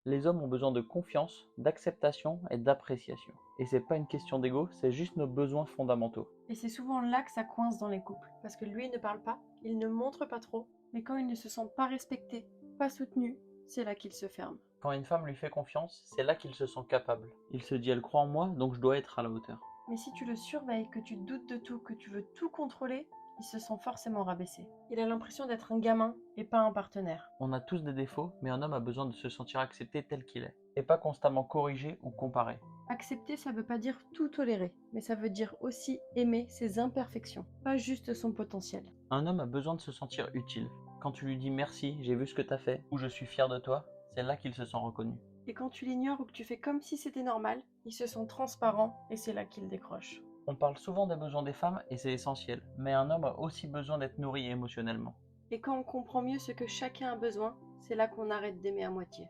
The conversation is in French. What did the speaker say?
Les hommes ont besoin de confiance, d'acceptation et d'appréciation. Et c'est pas une question d'ego, c'est juste nos besoins fondamentaux. Et c'est souvent là que ça coince dans les couples, parce que lui ne parle pas, il ne montre pas trop, mais quand il ne se sent pas respecté, pas soutenu, c'est là qu'il se ferme. Quand une femme lui fait confiance, c'est là qu'il se sent capable. Il se dit elle croit en moi, donc je dois être à la hauteur. Mais si tu le surveilles, que tu doutes de tout, que tu veux tout contrôler, il se sent forcément rabaissé. Il a l'impression d'être un gamin et pas un partenaire. On a tous des défauts, mais un homme a besoin de se sentir accepté tel qu'il est, et pas constamment corrigé ou comparé. Accepter, ça veut pas dire tout tolérer, mais ça veut dire aussi aimer ses imperfections, pas juste son potentiel. Un homme a besoin de se sentir utile. Quand tu lui dis merci, j'ai vu ce que t'as fait, ou je suis fier de toi, c'est là qu'il se sent reconnu. Et quand tu l'ignores ou que tu fais comme si c'était normal, il se sent transparent et c'est là qu'il décroche. On parle souvent des besoins des femmes et c'est essentiel, mais un homme a aussi besoin d'être nourri émotionnellement. Et quand on comprend mieux ce que chacun a besoin, c'est là qu'on arrête d'aimer à moitié.